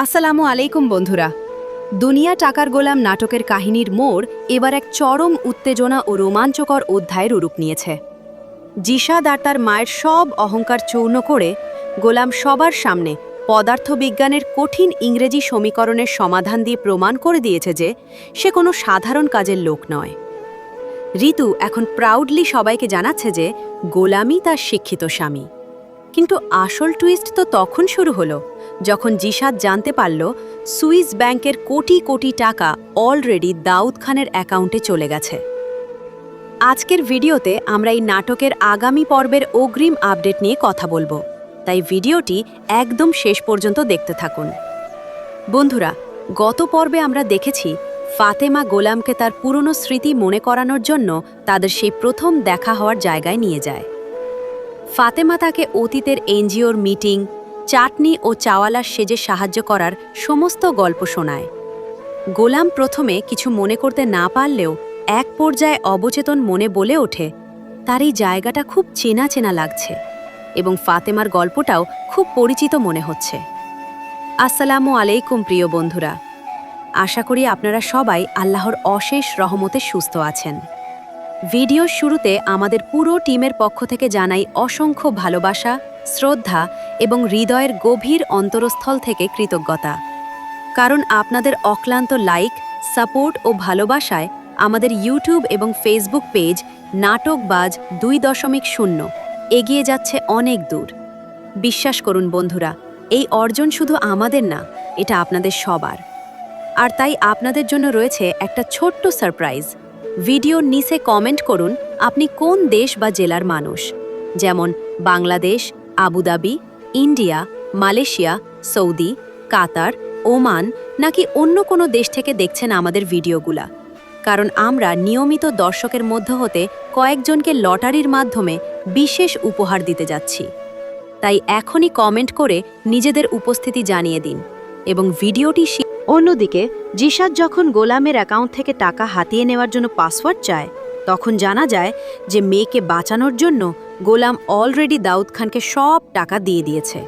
আসসালামু আলাইকুম বন্ধুরা। দুনিয়া টাকার গোলাম নাটকের কাহিনীর মোড় এবার এক চরম উত্তেজনা ও রোমাঞ্চকর অধ্যায়ের রূপ নিয়েছে। জিশাদ আর তার মায়ের সব অহংকার চূর্ণ করে গোলাম সবার সামনে পদার্থবিজ্ঞানের কঠিন ইংরেজি সমীকরণের সমাধান দিয়ে প্রমাণ করে দিয়েছে যে সে কোনো সাধারণ কাজের লোক নয়। ঋতু এখন প্রাউডলি সবাইকে জানাচ্ছে যে গোলামই তার শিক্ষিত স্বামী। কিন্তু আসল টুইস্ট তো তখন শুরু হলো যখন জিশাদ জানতে পারল সুইস ব্যাংকের কোটি কোটি টাকা অলরেডি দাউদ খানের অ্যাকাউন্টে চলে গেছে। আজকের ভিডিওতে আমরা এই নাটকের আগামী পর্বের অগ্রিম আপডেট নিয়ে কথা বলবো, তাই ভিডিওটি একদম শেষ পর্যন্ত দেখতে থাকুন। বন্ধুরা, গত পর্বে আমরা দেখেছি ফাতেমা গোলামকে তার পুরনো স্মৃতি মনে করানোর জন্য তাদের সেই প্রথম দেখা হওয়ার জায়গায় নিয়ে যায়। ফাতেমা তাকে অতীতের এনজিওর মিটিং, চাটনি ও চাওয়ালার সেজে সাহায্য করার সমস্ত গল্প শোনায়। গোলাম প্রথমে কিছু মনে করতে না পারলেও এক পর্যায়ে অবচেতন মনে বলে ওঠে তার এই জায়গাটা খুব চেনা চেনা লাগছে এবং ফাতেমার গল্পটাও খুব পরিচিত মনে হচ্ছে। আসসালামু আলাইকুম প্রিয় বন্ধুরা, আশা করি আপনারা সবাই আল্লাহর অশেষ রহমতে সুস্থ আছেন। ভিডিওর শুরুতে আমাদের পুরো টিমের পক্ষ থেকে জানাই অসংখ্য ভালোবাসা, শ্রদ্ধা এবং হৃদয়ের গভীর অন্তরস্থল থেকে কৃতজ্ঞতা। কারণ আপনাদের অক্লান্ত লাইক, সাপোর্ট ও ভালোবাসায় আমাদের ইউটিউব এবং ফেসবুক পেজ নাটকবাজ 2.0 এগিয়ে যাচ্ছে অনেক দূর। বিশ্বাস করুন বন্ধুরা, এই অর্জন শুধু আমাদের না, এটা আপনাদের সবার। আর তাই আপনাদের জন্য রয়েছে একটা ছোট্ট সারপ্রাইজ। ভিডিওর নিচে কমেন্ট করুন আপনি কোন দেশ বা জেলার মানুষ, যেমন Bangladesh, Abu Dhabi, India, Malaysia, Saudi, Qatar, Oman নাকি অন্য কোনো দেশ থেকে দেখছেন আমাদের ভিডিওগুলা। কারণ আমরা নিয়মিত দর্শকের মধ্য হতে কয়েকজনকে লটারির মাধ্যমে বিশেষ উপহার দিতে যাচ্ছি। তাই এখনই কমেন্ট করে নিজেদের উপস্থিতি জানিয়ে দিন এবং ভিডিওটি। অন্যদিকে জিশাদ যখন গোলামের অ্যাকাউন্ট থেকে টাকা হাতিয়ে নেওয়ার জন্য পাসওয়ার্ড চায়, তখন জানা যায় যে মেয়েকে বাঁচানোর জন্য গোলাম অলরেডি দাউদ খানকে সব টাকা দিয়ে দিয়েছে।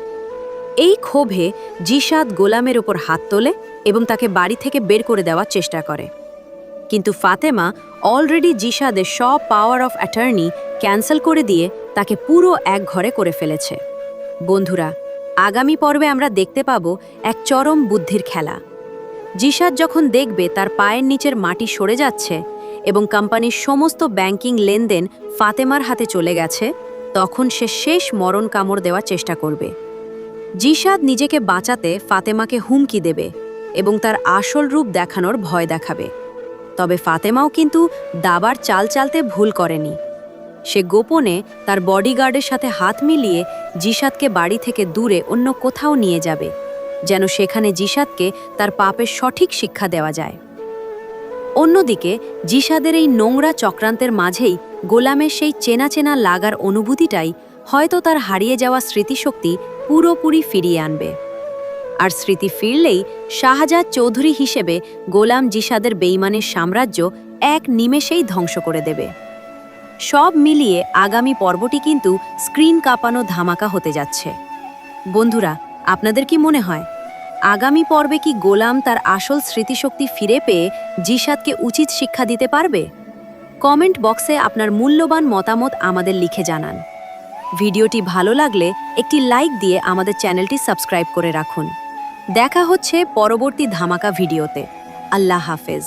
এই ক্ষোভে জিশাদ গোলামের ওপর হাত তোলে এবং তাকে বাড়ি থেকে বের করে দেওয়ার চেষ্টা করে। কিন্তু ফাতেমা অলরেডি জিশাদের সব পাওয়ার অফ অ্যাটর্নি ক্যান্সেল করে দিয়ে তাকে পুরো এক ঘরে করে ফেলেছে। বন্ধুরা, আগামী পর্বে আমরা দেখতে পাব এক চরম বুদ্ধির খেলা। জিশাদ যখন দেখবে তার পায়ের নিচের মাটি সরে যাচ্ছে এবং কোম্পানির সমস্ত ব্যাংকিং লেনদেন ফাতেমার হাতে চলে গেছে, তখন সে শেষ মরণ কামড় দেওয়ার চেষ্টা করবে। জিশাদ নিজেকে বাঁচাতে ফাতেমাকে হুমকি দেবে এবং তার আসল রূপ দেখানোর ভয় দেখাবে। তবে ফাতেমাও কিন্তু দাবার চাল চালতে ভুল করেনি। সে গোপনে তার বডিগার্ডের সাথে হাত মিলিয়ে জিশাদকে বাড়ি থেকে দূরে অন্য কোথাও নিয়ে যাবে, যেন সেখানে জিশাদকে তার পাপের সঠিক শিক্ষা দেওয়া যায়। অন্যদিকে জিশাদের এই নোংরা চক্রান্তের মাঝেই গোলামের সেই চেনা চেনা লাগার অনুভূতিটাই হয়তো তার হারিয়ে যাওয়া স্মৃতিশক্তি পুরোপুরি ফিরিয়ে আনবে। আর স্মৃতি ফিরলেই শাহজাদ চৌধুরী হিসেবে গোলাম জিশাদের বেইমানের সাম্রাজ্য এক নিমেষেই ধ্বংস করে দেবে। সব মিলিয়ে আগামী পর্বটি কিন্তু স্ক্রিন কাঁপানো ধামাকা হতে যাচ্ছে। বন্ধুরা, আপনাদের কি মনে হয় আগামী পর্বে কি গোলাম তার আসল স্মৃতিশক্তি ফিরে পেয়ে জিশাদকে উচিত শিক্ষা দিতে পারবে? কমেন্ট বক্সে আপনার মূল্যবান মতামত আমাদের লিখে জানান। ভিডিওটি ভালো লাগলে একটি লাইক দিয়ে আমাদের চ্যানেলটি সাবস্ক্রাইব করে রাখুন। দেখা হচ্ছে পরবর্তী ধামাকা ভিডিওতে। আল্লাহ হাফেজ।